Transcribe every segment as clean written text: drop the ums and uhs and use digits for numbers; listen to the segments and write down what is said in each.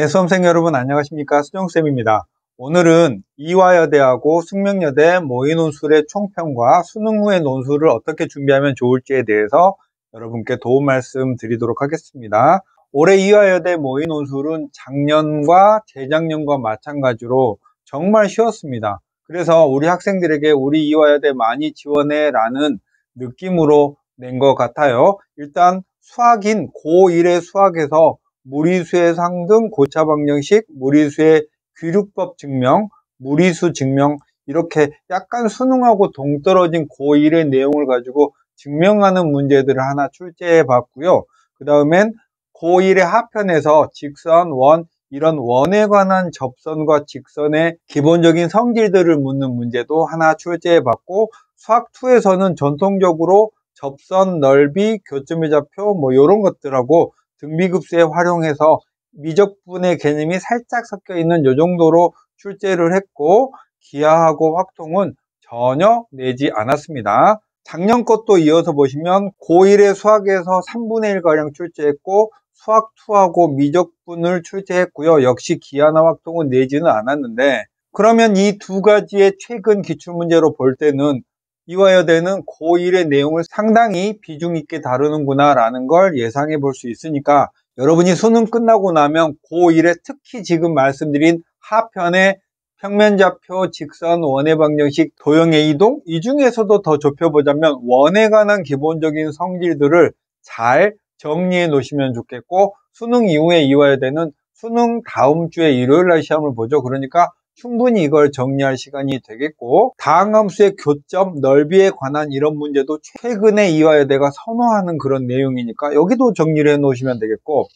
네, 수험생 여러분 안녕하십니까? 수정쌤입니다. 오늘은 이화여대하고 숙명여대 모의논술의 총평과 수능 후의 논술을 어떻게 준비하면 좋을지에 대해서 여러분께 도움 말씀 드리도록 하겠습니다. 올해 이화여대 모의논술은 작년과 재작년과 마찬가지로 정말 쉬웠습니다. 그래서 우리 학생들에게 우리 이화여대 많이 지원해 라는 느낌으로 낸 것 같아요. 일단 수학인 고1의 수학에서 무리수의 상등, 고차 방정식, 무리수의 귀륙법 증명, 무리수 증명, 이렇게 약간 수능하고 동떨어진 고1의 내용을 가지고 증명하는 문제들을 하나 출제해 봤고요. 그 다음엔 고1의 하편에서 직선, 원, 이런 원에 관한 접선과 직선의 기본적인 성질들을 묻는 문제도 하나 출제해 봤고, 수학2에서는 전통적으로 접선, 넓이, 교점의 좌표 이런 것들하고 등비급수에 활용해서 미적분의 개념이 살짝 섞여 있는 이 정도로 출제를 했고, 기하하고 확통은 전혀 내지 않았습니다. 작년 것도 이어서 보시면 고1의 수학에서 3분의 1가량 출제했고, 수학2하고 미적분을 출제했고요. 역시 기하나 확통은 내지는 않았는데, 그러면 이 두 가지의 최근 기출문제로 볼 때는 이화여대는 고1의 내용을 상당히 비중 있게 다루는구나 라는 걸 예상해 볼 수 있으니까, 여러분이 수능 끝나고 나면 고1에 특히 지금 말씀드린 하편의 평면좌표, 직선, 원의 방정식, 도형의 이동, 이 중에서도 더 좁혀보자면 원에 관한 기본적인 성질들을 잘 정리해 놓으시면 좋겠고, 수능 이후에 이화여대는 수능 다음 주에 일요일날 시험을 보죠. 그러니까 충분히 이걸 정리할 시간이 되겠고, 다항함수의 교점, 넓이에 관한 이런 문제도 최근에 이화여대가 선호하는 그런 내용이니까 여기도 정리를 해 놓으시면 되겠고,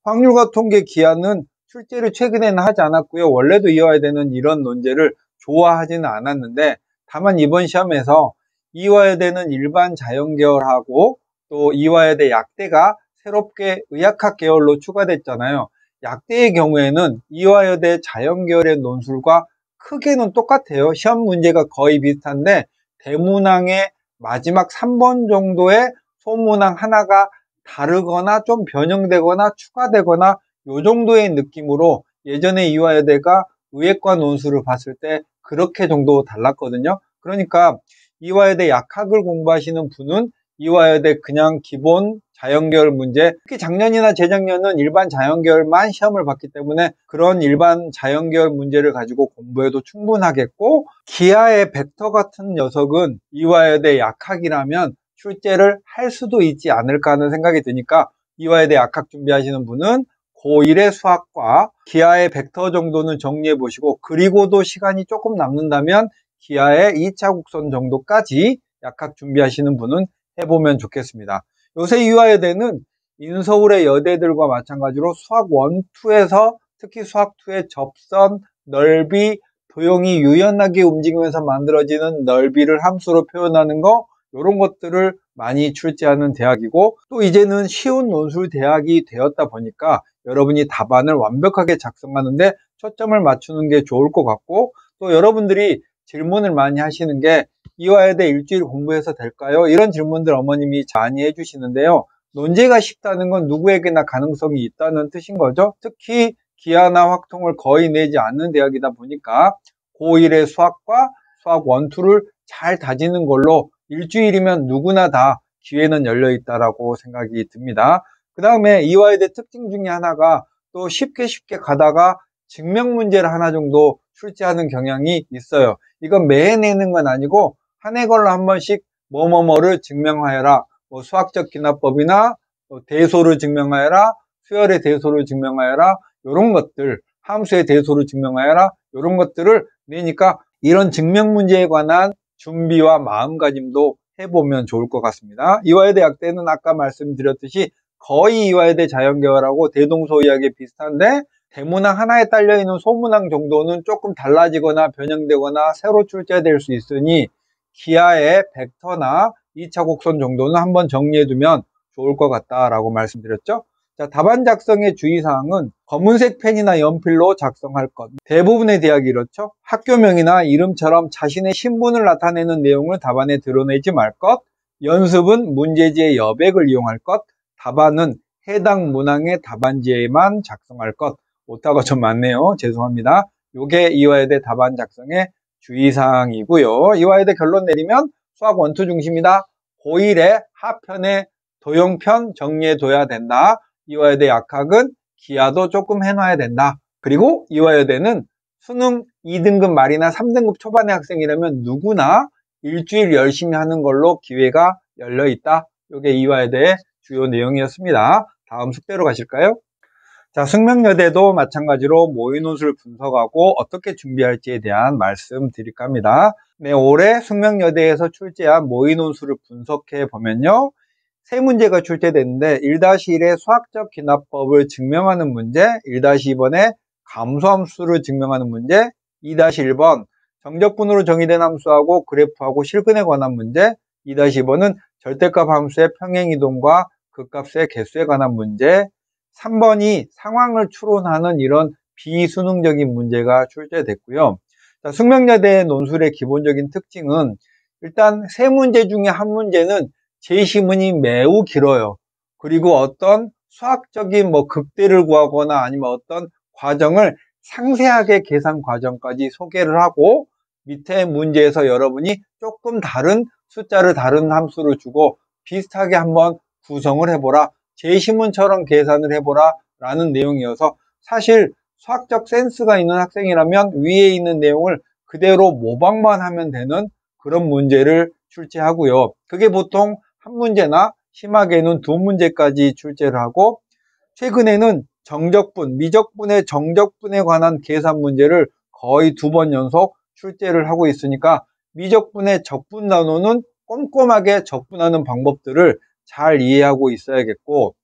확률과 통계, 기하는 출제를 최근에는 하지 않았고요. 원래도 이화여대는 이런 논제를 좋아하지는 않았는데, 다만 이번 시험에서 이화여대는 일반 자연계열하고 또 이화여대 약대가 새롭게 의학학 계열로 추가됐잖아요. 약대의 경우에는 이화여대 자연계열의 논술과 크게는 똑같아요. 시험 문제가 거의 비슷한데, 대문항의 마지막 3번 정도의 소문항 하나가 다르거나 좀 변형되거나 추가되거나 요 정도의 느낌으로 예전에 이화여대가 의학과 논술을 봤을 때 그렇게 정도 달랐거든요. 그러니까 이화여대 약학을 공부하시는 분은 이화여대 그냥 기본 자연계열 문제, 특히 작년이나 재작년은 일반 자연계열만 시험을 봤기 때문에 그런 일반 자연계열 문제를 가지고 공부해도 충분하겠고, 기하의 벡터 같은 녀석은 이화여대 약학이라면 출제를 할 수도 있지 않을까 하는 생각이 드니까, 이화여대 약학 준비하시는 분은 고1의 수학과 기하의 벡터 정도는 정리해 보시고, 그리고도 시간이 조금 남는다면 기하의 2차 곡선 정도까지 약학 준비하시는 분은 해보면 좋겠습니다. 요새 이화여대는 인서울의 여대들과 마찬가지로 수학 1, 2에서 특히 수학 2의 접선, 넓이, 도형이 유연하게 움직이면서 만들어지는 넓이를 함수로 표현하는 거, 이런 것들을 많이 출제하는 대학이고, 또 이제는 쉬운 논술 대학이 되었다 보니까 여러분이 답안을 완벽하게 작성하는데 초점을 맞추는 게 좋을 것 같고, 또 여러분들이 질문을 많이 하시는 게 이화여대 일주일 공부해서 될까요? 이런 질문들 어머님이 많이 해주시는데요. 논제가 쉽다는 건 누구에게나 가능성이 있다는 뜻인 거죠. 특히 기하나 확통을 거의 내지 않는 대학이다 보니까 고1의 수학과 수학 1, 2를 잘 다지는 걸로 일주일이면 누구나 다 기회는 열려 있다라고 생각이 듭니다. 그 다음에 이화여대 특징 중에 하나가 또 쉽게 가다가 증명 문제를 하나 정도 출제하는 경향이 있어요. 이건 매해 내는 건 아니고 한 해 걸로 한 번씩 뭐뭐뭐를 증명하여라, 뭐 수학적 기납법이나 대소를 증명하여라, 수열의 대소를 증명하여라, 이런 것들, 함수의 대소를 증명하여라, 이런 것들을 내니까 이런 증명 문제에 관한 준비와 마음가짐도 해보면 좋을 것 같습니다. 이화여대 약대는 아까 말씀드렸듯이 거의 이화여대 자연계열하고 대동소이하게 비슷한데, 대문항 하나에 딸려있는 소문항 정도는 조금 달라지거나 변형되거나 새로 출제될 수 있으니 기하의 벡터나 2차 곡선 정도는 한번 정리해두면 좋을 것 같다라고 말씀드렸죠. 자, 답안 작성의 주의사항은 검은색 펜이나 연필로 작성할 것. 대부분의 대학이 이렇죠. 학교명이나 이름처럼 자신의 신분을 나타내는 내용을 답안에 드러내지 말 것. 연습은 문제지의 여백을 이용할 것. 답안은 해당 문항의 답안지에만 작성할 것. 오타가 좀 많네요. 죄송합니다. 요게 이화여대 답안 작성의 주의사항이고요. 이화여대 결론 내리면 수학 원투 중심이다. 고1의 하편의 도형편 정리해둬야 된다. 이화여대 약학은 기하도 조금 해놔야 된다. 그리고 이화여대는 수능 2등급 말이나 3등급 초반의 학생이라면 누구나 일주일 열심히 하는 걸로 기회가 열려있다. 이게 이화여대의 주요 내용이었습니다. 다음 숙제로 가실까요? 자, 숙명여대도 마찬가지로 모의논술 분석하고 어떻게 준비할지에 대한 말씀 드릴까 합니다. 네, 올해 숙명여대에서 출제한 모의논술을 분석해 보면요. 세 문제가 출제됐는데 1-1의 수학적 기납법을 증명하는 문제, 1-2번의 감소함수를 증명하는 문제, 2-1번 정적분으로 정의된 함수하고 그래프하고 실근에 관한 문제, 2-2번은 절대값 함수의 평행이동과 극값의 개수에 관한 문제, 3번이 상황을 추론하는 이런 비수능적인 문제가 출제됐고요. 자, 숙명여대의 논술의 기본적인 특징은 일단 세 문제 중에 한 문제는 제시문이 매우 길어요. 그리고 어떤 수학적인 극대를 구하거나 아니면 어떤 과정을 상세하게 계산 과정까지 소개를 하고 밑에 문제에서 여러분이 조금 다른 숫자를 다른 함수를 주고 비슷하게 한번 구성을 해보라. 제시문처럼 계산을 해보라 라는 내용이어서 사실 수학적 센스가 있는 학생이라면 위에 있는 내용을 그대로 모방만 하면 되는 그런 문제를 출제하고요. 그게 보통 한 문제나 심하게는 두 문제까지 출제를 하고 최근에는 정적분, 미적분의 정적분에 관한 계산 문제를 거의 2번 연속 출제를 하고 있으니까 미적분의 적분 단원은 꼼꼼하게 적분하는 방법들을 잘 이해하고 있어야겠고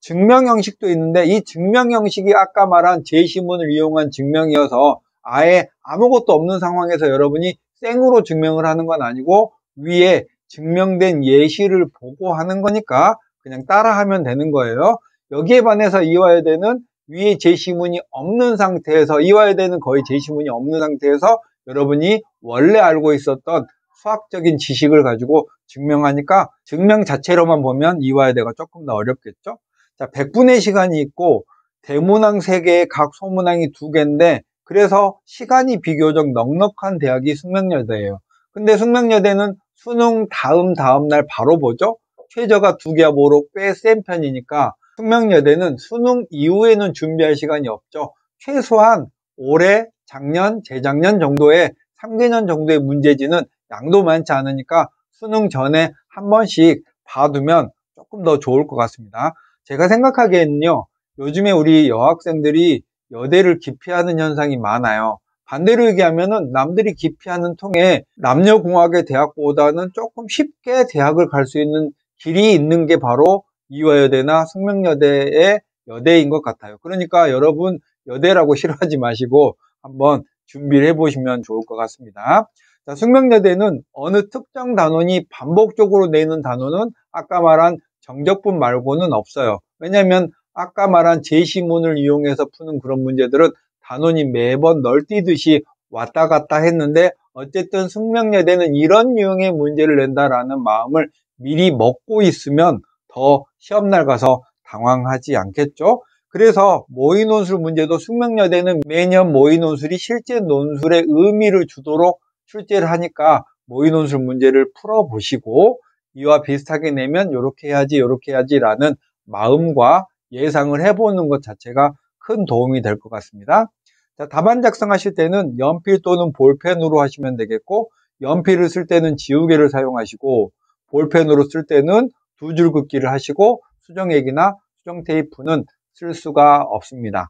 증명 형식도 있는데 이 증명 형식이 아까 말한 제시문을 이용한 증명이어서 아예 아무것도 없는 상황에서 여러분이 생으로 증명을 하는 건 아니고 위에 증명된 예시를 보고 하는 거니까 그냥 따라하면 되는 거예요. 여기에 반해서 이화여대는 위에 제시문이 없는 상태에서 이화여대는 거의 제시문이 없는 상태에서 여러분이 원래 알고 있었던 수학적인 지식을 가지고 증명하니까 증명 자체로만 보면 이화여대가 조금 더 어렵겠죠. 자, 100분의 시간이 있고 대문항 3개에 각 소문항이 2개인데 그래서 시간이 비교적 넉넉한 대학이 숙명여대예요. 근데 숙명여대는 수능 다음 날 바로 보죠. 최저가 2개와 모로 꽤 센 편이니까 숙명여대는 수능 이후에는 준비할 시간이 없죠. 최소한 올해, 작년, 재작년 정도의 3개년 정도의 문제지는 양도 많지 않으니까 수능 전에 한 번씩 봐두면 조금 더 좋을 것 같습니다. 제가 생각하기에는요, 요즘에 우리 여학생들이 여대를 기피하는 현상이 많아요. 반대로 얘기하면은 남들이 기피하는 통에 남녀공학의 대학보다는 조금 쉽게 대학을 갈 수 있는 길이 있는 게 바로 이화여대나 숙명여대의 여대인 것 같아요. 그러니까 여러분 여대라고 싫어하지 마시고 한번 준비를 해보시면 좋을 것 같습니다. 자, 숙명여대는 어느 특정 단원이 반복적으로 내는 단원은 아까 말한 정적분 말고는 없어요. 왜냐하면 아까 말한 제시문을 이용해서 푸는 그런 문제들은 단원이 매번 널뛰듯이 왔다 갔다 했는데 어쨌든 숙명여대는 이런 유형의 문제를 낸다라는 마음을 미리 먹고 있으면 더 시험날 가서 당황하지 않겠죠. 그래서 모의논술 문제도 숙명여대는 매년 모의논술이 실제 논술의 의미를 주도록 출제를 하니까 모의논술 문제를 풀어보시고 이와 비슷하게 내면 이렇게 해야지 라는 마음과 예상을 해보는 것 자체가 큰 도움이 될 것 같습니다. 자, 답안 작성하실 때는 연필 또는 볼펜으로 하시면 되겠고 연필을 쓸 때는 지우개를 사용하시고 볼펜으로 쓸 때는 2줄 긋기를 하시고 수정액이나 수정 테이프는 쓸 수가 없습니다.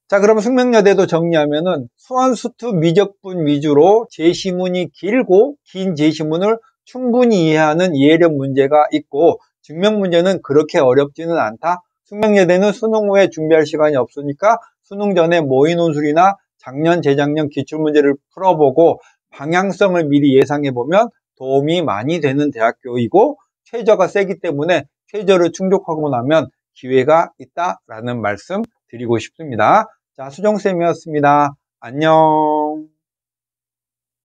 자, 그럼 숙명여대도 정리하면은 수완수투 미적분 위주로 제시문이 길고 긴 제시문을 충분히 이해하는 이해력 문제가 있고 증명 문제는 그렇게 어렵지는 않다. 숙명여대는 수능 후에 준비할 시간이 없으니까 수능 전에 모의논술이나 작년, 재작년 기출문제를 풀어보고 방향성을 미리 예상해보면 도움이 많이 되는 대학교이고 최저가 세기 때문에 최저를 충족하고 나면 기회가 있다라는 말씀 드리고 싶습니다. 자, 수정쌤이었습니다. 안녕.